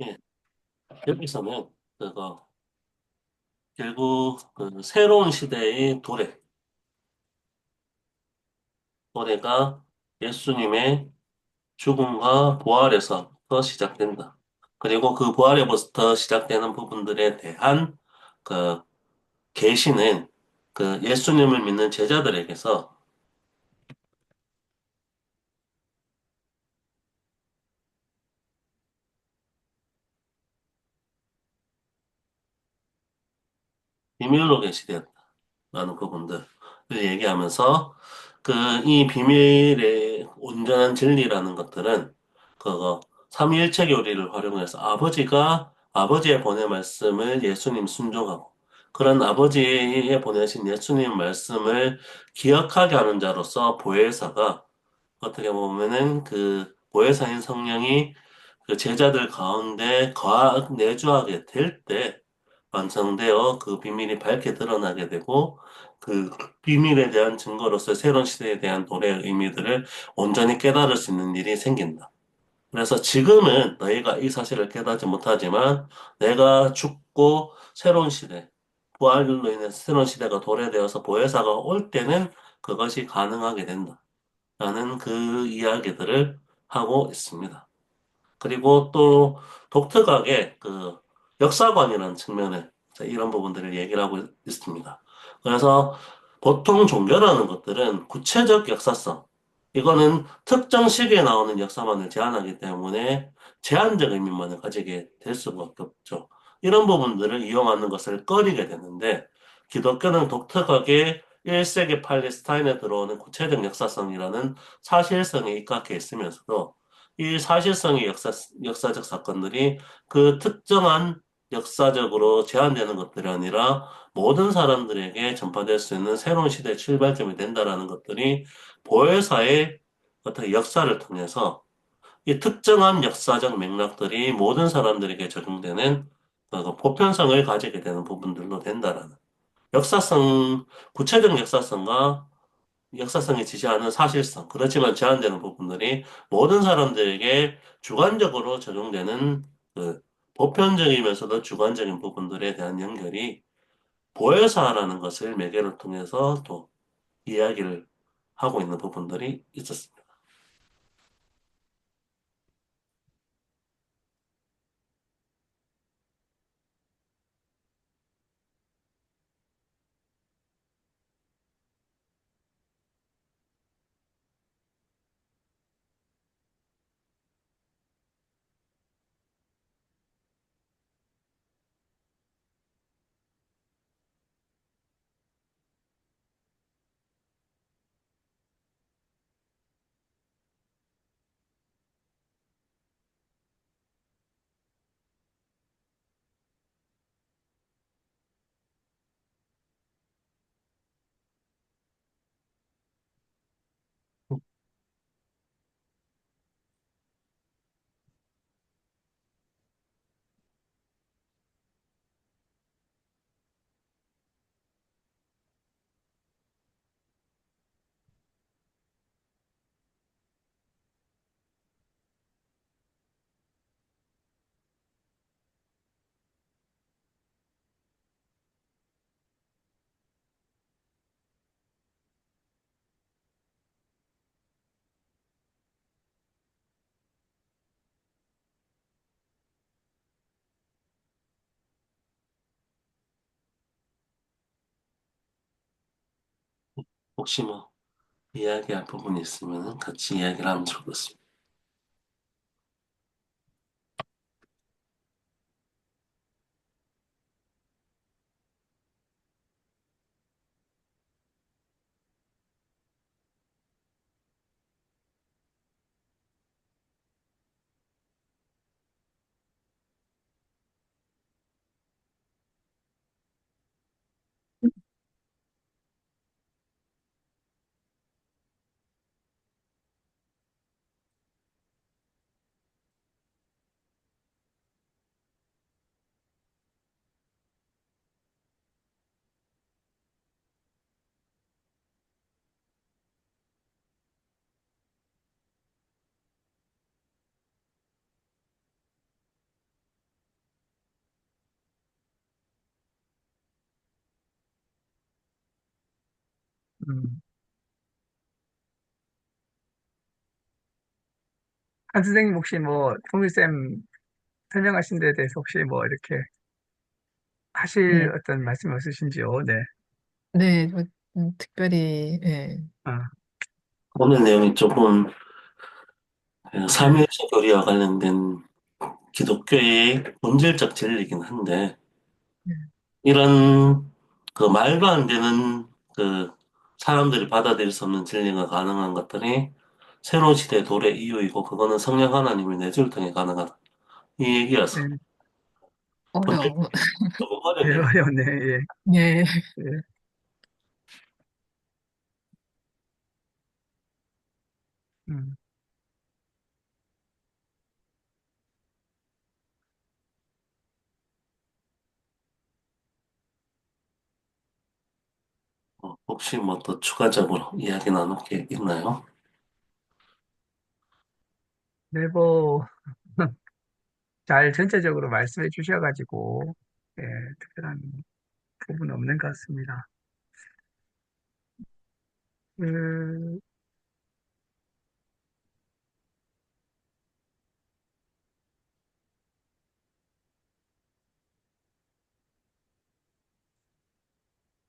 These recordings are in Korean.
예, 여기서는 그거 결국 그 새로운 시대의 도래가 예수님의 죽음과 부활에서부터 시작된다. 그리고 그 부활에부터 시작되는 부분들에 대한 그 계시는 그 예수님을 믿는 제자들에게서 비밀로 계시되었다라는 부분들을 얘기하면서 그 이 비밀의 온전한 진리라는 것들은 그거 삼위일체 교리를 활용해서 아버지가 아버지의 보낸 말씀을 예수님 순종하고 그런 아버지의 보내신 예수님 말씀을 기억하게 하는 자로서 보혜사가 어떻게 보면은 그 보혜사인 성령이 그 제자들 가운데 내주하게 될 때 완성되어 그 비밀이 밝게 드러나게 되고 그 비밀에 대한 증거로서 새로운 시대에 대한 도래의 의미들을 온전히 깨달을 수 있는 일이 생긴다. 그래서 지금은 너희가 이 사실을 깨닫지 못하지만 내가 죽고 새로운 시대, 부활로 인해서 새로운 시대가 도래되어서 보혜사가 올 때는 그것이 가능하게 된다. 라는 그 이야기들을 하고 있습니다. 그리고 또 독특하게 그 역사관이라는 측면에 이런 부분들을 얘기를 하고 있습니다. 그래서 보통 종교라는 것들은 구체적 역사성, 이거는 특정 시기에 나오는 역사만을 제한하기 때문에 제한적 의미만을 가지게 될 수밖에 없죠. 이런 부분들을 이용하는 것을 꺼리게 되는데 기독교는 독특하게 1세기 팔레스타인에 들어오는 구체적 역사성이라는 사실성에 입각해 있으면서도 이 사실성의 역사적 사건들이 그 특정한 역사적으로 제한되는 것들이 아니라 모든 사람들에게 전파될 수 있는 새로운 시대의 출발점이 된다라는 것들이 보혜사의 어떤 역사를 통해서 이 특정한 역사적 맥락들이 모든 사람들에게 적용되는 그 보편성을 가지게 되는 부분들로 된다라는 구체적 역사성이 지시하는 사실성, 그렇지만 제한되는 부분들이 모든 사람들에게 주관적으로 적용되는 그 보편적이면서도 주관적인 부분들에 대한 연결이 보혜사라는 것을 매개를 통해서 또 이야기를 하고 있는 부분들이 있었습니다. 혹시 뭐 이야기할 부분이 있으면 같이 이야기를 하면 좋겠습니다. 음. 한 선생님 혹시 뭐, 통일쌤 설명하신 데에 대해서 혹시 뭐 이렇게 하실 네, 어떤 말씀 없으신지요? 네. 네, 뭐, 특별히, 예, 아, 오늘 내용이 조금 네. 삼위일체 교리와 관련된 기독교의 본질적 진리이긴 한데, 네, 이런 그 말도 안 되는 그 사람들이 받아들일 수 없는 진리가 가능한 것들이 새로운 시대의 도래 이유이고, 그거는 성령 하나님의 내주를 통해 가능하다. 이 얘기라서. 네. 본질 어려워. 조금 예, 어렵게. 어려웠네. 예. 네, 예. 음. 혹시 뭐 또 추가적으로 이야기 나눌 게 있나요? 네, 뭐, 잘 전체적으로 말씀해 주셔가지고, 예, 특별한 부분 없는 것 같습니다. 그,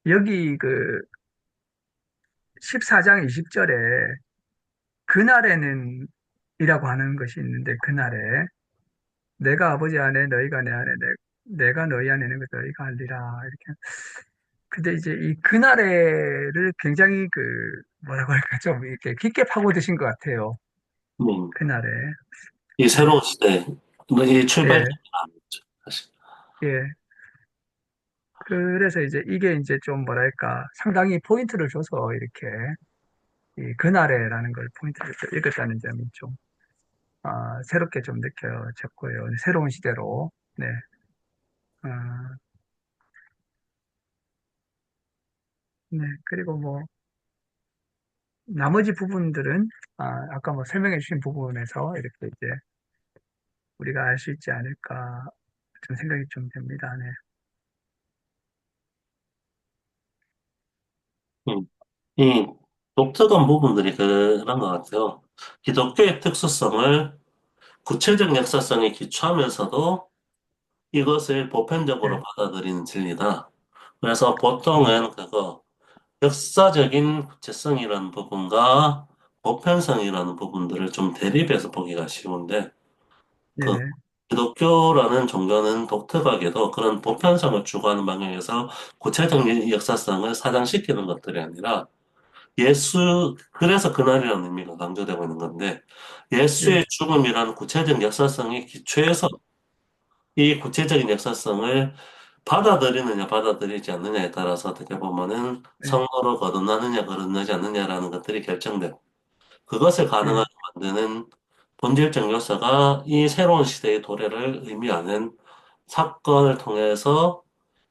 여기 그 14장 20절에 그날에는 이라고 하는 것이 있는데, 그날에 내가 아버지 안에 너희가 내 안에 내가 너희 안에 있는 것을 너희가 알리라. 이렇게. 근데 이제 이 그날에를 굉장히 그 뭐라고 할까 좀 이렇게 깊게 파고드신 것 같아요. 음, 그날에. 이 네. 새로운 시대, 이 출발점이 예, 아니죠, 사실. 예. 그래서 이제 이게 이제 좀 뭐랄까 상당히 포인트를 줘서 이렇게 이 그날에라는 걸 포인트를 좀 읽었다는 점이 좀 새롭게 좀 느껴졌고요. 새로운 시대로. 네. 어, 네. 그리고 뭐 나머지 부분들은 아까 뭐 설명해 주신 부분에서 이렇게 이제 우리가 알 수 있지 않을까 좀 생각이 좀 됩니다. 네. 음, 이 독특한 부분들이 그런 것 같아요. 기독교의 특수성을 구체적 역사성에 기초하면서도 이것을 보편적으로 네. 받아들이는 진리다. 그래서 음, 보통은 그거 역사적인 구체성이라는 부분과 보편성이라는 부분들을 좀 대립해서 보기가 쉬운데, 그 네. 기독교라는 종교는 독특하게도 그런 보편성을 추구하는 방향에서 구체적 역사성을 사장시키는 것들이 아니라 그래서 그날이라는 의미가 강조되고 있는 건데, 네. 예수의 죽음이라는 구체적 역사성의 기초에서 이 구체적인 역사성을 받아들이느냐, 받아들이지 않느냐에 따라서 어떻게 보면은 네. 성로로 거듭나느냐, 거듭나지 않느냐라는 것들이 결정되고, 그것을 네. 가능하게 만드는 본질적 요소가 이 새로운 시대의 도래를 의미하는 사건을 통해서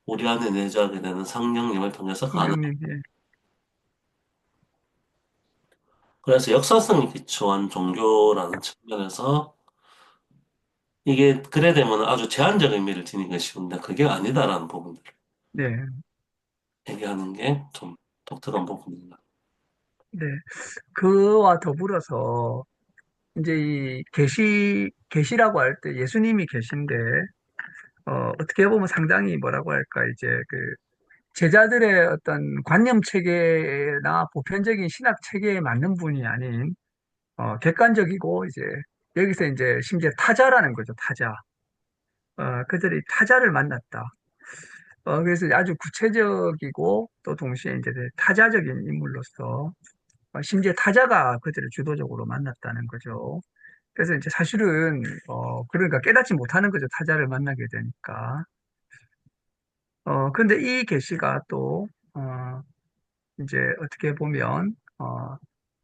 우리 안에 내주하게 되는 성령님을 통해서 가능. 성령님. 예. 그래서 역사성이 기초한 종교라는 측면에서 이게 그래 되면 아주 제한적 의미를 지니기가 쉬운데 그게 아니다라는 부분들을 네. 얘기하는 게 좀 독특한 부분입니다. 네. 그와 더불어서 이제 이 계시라고 할 때 예수님이 계신데 어떻게 보면 상당히 뭐라고 할까 이제 그 제자들의 어떤 관념 체계나 보편적인 신학 체계에 맞는 분이 아닌 객관적이고 이제 여기서 이제 심지어 타자라는 거죠, 타자. 그들이 타자를 만났다. 그래서 아주 구체적이고 또 동시에 이제 타자적인 인물로서 심지어 타자가 그들을 주도적으로 만났다는 거죠. 그래서 이제 사실은 그러니까 깨닫지 못하는 거죠. 타자를 만나게 되니까. 근데 이 계시가 또 이제 어떻게 보면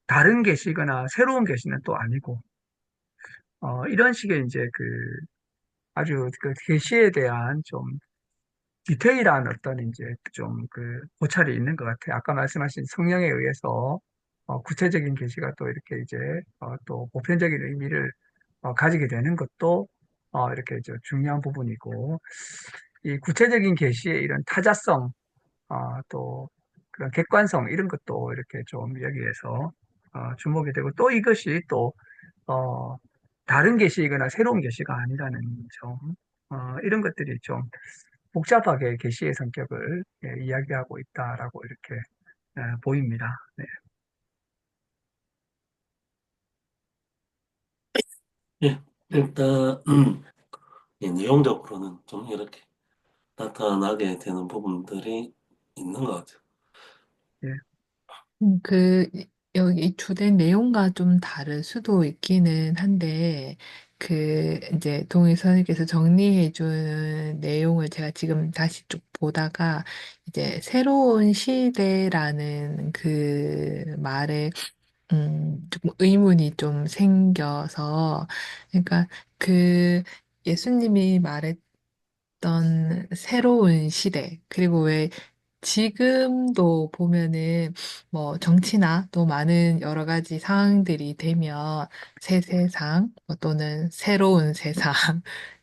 다른 계시거나 새로운 계시는 또 아니고 이런 식의 이제 그 아주 그 계시에 대한 좀 디테일한 어떤 이제 좀 그 고찰이 있는 것 같아요. 아까 말씀하신 성령에 의해서 구체적인 계시가 또 이렇게 이제 또 보편적인 의미를 가지게 되는 것도 이렇게 중요한 부분이고 이 구체적인 계시의 이런 타자성 또 그런 객관성 이런 것도 이렇게 좀 여기에서 주목이 되고 또 이것이 또 다른 계시이거나 새로운 계시가 아니라는 점 이런 것들이 좀 복잡하게 계시의 성격을 이야기하고 있다라고 이렇게 보입니다. 네. 예, 일단, 이 내용적으로는 좀 이렇게 나타나게 되는 부분들이 있는 것 같아요. 예, 그, 여기 주된 내용과 좀 다를 수도 있기는 한데, 이제 동희 선생님께서 정리해 준 내용을 제가 지금 다시 쭉 보다가, 이제 새로운 시대라는 그 말에, 조금 의문이 좀 생겨서, 그러니까 그 예수님이 말했던 새로운 시대, 그리고 왜 지금도 보면은 뭐 정치나 또 많은 여러 가지 상황들이 되면 새 세상 뭐 또는 새로운 세상,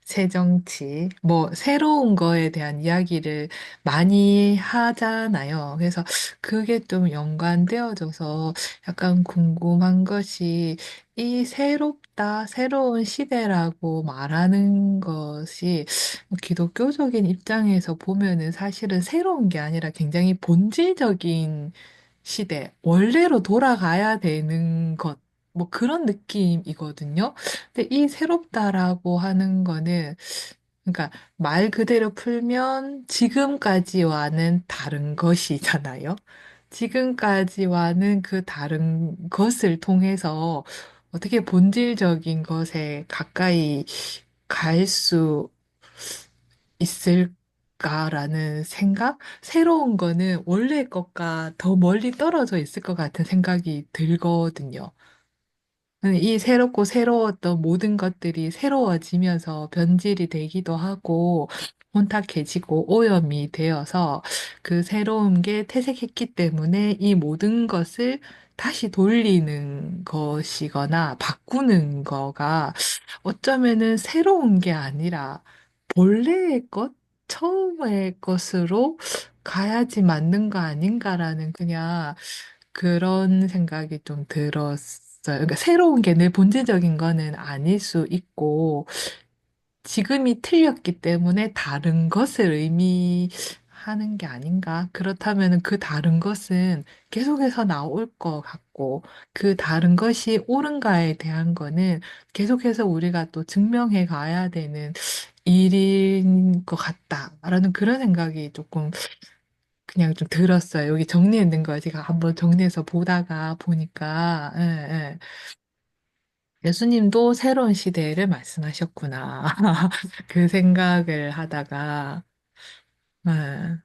새 정치, 뭐 새로운 거에 대한 이야기를 많이 하잖아요. 그래서 그게 좀 연관되어져서 약간 궁금한 것이 이 새롭다, 새로운 시대라고 말하는 것이 기독교적인 입장에서 보면은 사실은 새로운 게 아니라 굉장히 본질적인 시대, 원래로 돌아가야 되는 것, 뭐 그런 느낌이거든요. 근데 이 새롭다라고 하는 거는, 그러니까 말 그대로 풀면 지금까지와는 다른 것이잖아요. 지금까지와는 그 다른 것을 통해서 어떻게 본질적인 것에 가까이 갈수 있을까라는 생각? 새로운 거는 원래 것과 더 멀리 떨어져 있을 것 같은 생각이 들거든요. 이 새롭고 새로웠던 모든 것들이 새로워지면서 변질이 되기도 하고 혼탁해지고 오염이 되어서 그 새로운 게 퇴색했기 때문에 이 모든 것을 다시 돌리는 것이거나 바꾸는 거가 어쩌면은 새로운 게 아니라 본래의 것, 처음의 것으로 가야지 맞는 거 아닌가라는 그냥 그런 생각이 좀 들었어요. 그러니까 새로운 게 늘 본질적인 거는 아닐 수 있고, 지금이 틀렸기 때문에 다른 것을 의미하는 게 아닌가? 그렇다면 그 다른 것은 계속해서 나올 것 같고, 그 다른 것이 옳은가에 대한 거는 계속해서 우리가 또 증명해 가야 되는 일인 것 같다라는 그런 생각이 조금 그냥 좀 들었어요. 여기 정리했는 거 제가 한번 정리해서 보다가 보니까, 예, 예. 예수님도 새로운 시대를 말씀하셨구나. 그 생각을 하다가, 예.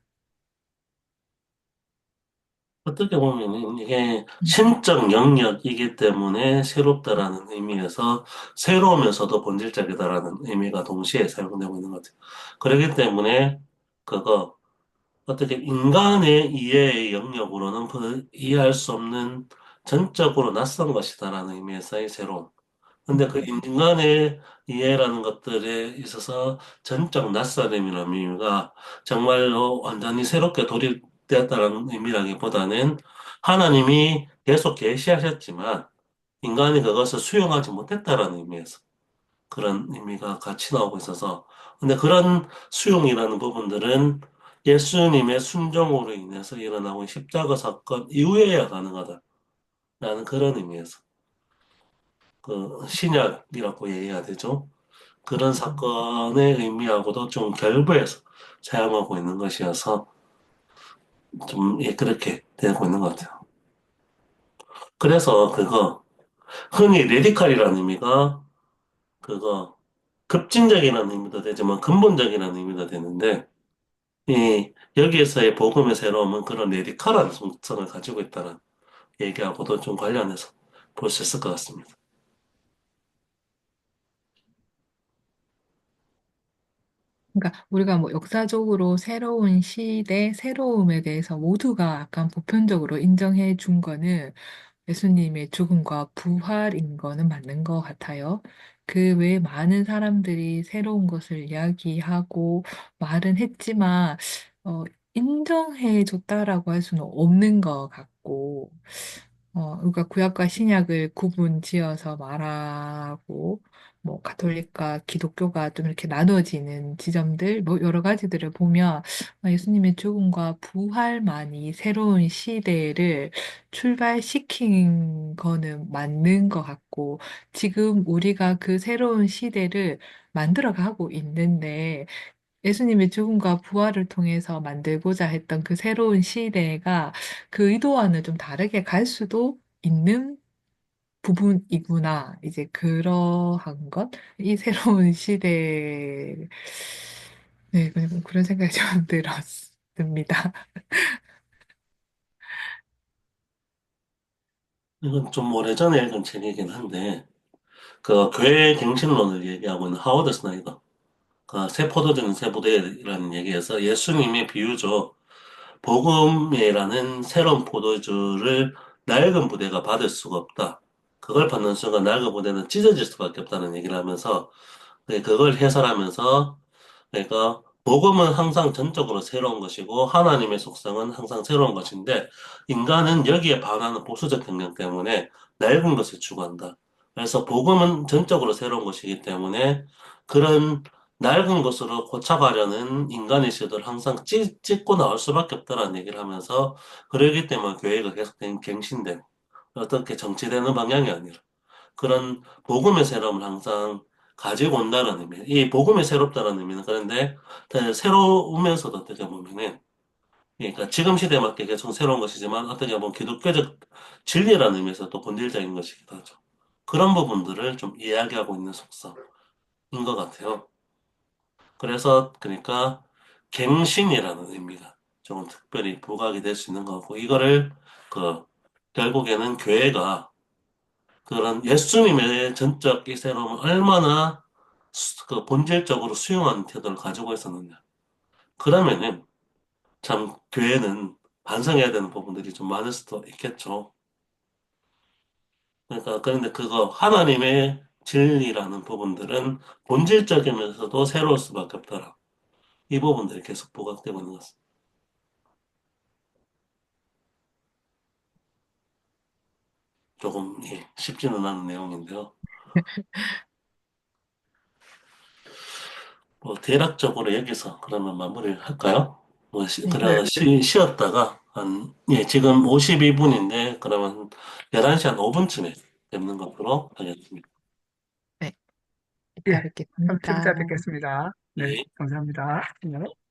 어떻게 보면 이게 음, 신적 영역이기 때문에 새롭다라는 의미에서 새로우면서도 본질적이다라는 의미가 동시에 사용되고 있는 것 같아요. 그렇기 때문에 그거 어떻게 인간의 이해의 영역으로는 이해할 수 없는 전적으로 낯선 것이다라는 의미에서의 새로움. 근데 그 인간의 이해라는 것들에 있어서 전적 낯설음이라는 의미가 정말로 완전히 새롭게 도입되었다는 의미라기보다는 하나님이 계속 계시하셨지만 인간이 그것을 수용하지 못했다라는 의미에서 그런 의미가 같이 나오고 있어서 근데 그런 수용이라는 부분들은 예수님의 순종으로 인해서 일어나고 십자가 사건 이후에야 가능하다라는 그런 의미에서 그 신약이라고 얘기해야 되죠. 그런 사건의 의미하고도 좀 결부해서 사용하고 있는 것이어서 좀 예, 그렇게 되고 있는 것 같아요. 그래서 그거 흔히 레디칼이라는 의미가 그거 급진적이라는 의미도 되지만 근본적이라는 의미도 되는데 이 여기에서의 복음의 새로움은 그런 레디칼한 성성을 가지고 있다는 얘기하고도 좀 관련해서 볼 수 있을 것 같습니다. 그러니까 우리가 뭐 역사적으로 새로운 시대, 새로움에 대해서 모두가 약간 보편적으로 인정해 준 거는 예수님의 죽음과 부활인 거는 맞는 것 같아요. 그 외에 많은 사람들이 새로운 것을 이야기하고 말은 했지만, 인정해 줬다라고 할 수는 없는 것 같고, 그러니까 구약과 신약을 구분 지어서 말하고, 뭐, 가톨릭과 기독교가 좀 이렇게 나눠지는 지점들, 뭐, 여러 가지들을 보면, 예수님의 죽음과 부활만이 새로운 시대를 출발시킨 거는 맞는 것 같고, 지금 우리가 그 새로운 시대를 만들어 가고 있는데, 예수님의 죽음과 부활을 통해서 만들고자 했던 그 새로운 시대가 그 의도와는 좀 다르게 갈 수도 있는 부분이구나. 이제 그러한 것, 이 새로운 시대, 네, 그런 생각이 좀 들었습니다. 이건 좀 오래전에 읽은 책이긴 한데, 그 교회 갱신론을 얘기하고 있는 하워드 스나이더, 그 새 포도주는 새 부대라는 얘기에서 예수님의 비유죠. 복음이라는 새로운 포도주를 낡은 부대가 받을 수가 없다. 그걸 받는 순간 낡은 부대는 찢어질 수밖에 없다는 얘기를 하면서 그걸 해설하면서 그러니까 복음은 항상 전적으로 새로운 것이고 하나님의 속성은 항상 새로운 것인데 인간은 여기에 반하는 보수적 경향 때문에 낡은 것을 추구한다. 그래서 복음은 전적으로 새로운 것이기 때문에 그런 낡은 것으로 고쳐가려는 인간의 시도를 항상 찢고 나올 수밖에 없다라는 얘기를 하면서 그러기 때문에 교회가 계속 갱신되고 어떻게 정치되는 방향이 아니라 그런 복음의 새로움을 항상 가지고 온다는 의미. 이 복음이 새롭다는 의미는 그런데 새로우면서도 어떻게 보면은 그러니까 지금 시대에 맞게 계속 새로운 것이지만 어떻게 보면 기독교적 진리라는 의미에서 또 본질적인 것이기도 하죠. 그런 부분들을 좀 이야기하고 있는 속성인 것 같아요. 그래서 그러니까 갱신이라는 의미가 조금 특별히 부각이 될 수 있는 거고 이거를 그 결국에는 교회가 그런 예수님의 전적 이 새로움을 얼마나 그 본질적으로 수용하는 태도를 가지고 있었느냐. 그러면은 참 교회는 반성해야 되는 부분들이 좀 많을 수도 있겠죠. 그러니까 그런데 그거 하나님의 진리라는 부분들은 본질적이면서도 새로울 수밖에 없더라. 이 부분들이 계속 부각되고 있는 것 같습니다. 조금 쉽지는 않은 내용인데요. 뭐 대략적으로 여기서 그러면 마무리를 할까요? 뭐 네, 네, 그러면 쉬었다가 지금 52분인데 그러면 11시 한 5분쯤에 뵙는 것으로 하겠습니다. 네, 예, 이따 그럼 좀 이따 뵙겠습니다. 뵙겠습니다. 네, 예. 감사합니다. 네.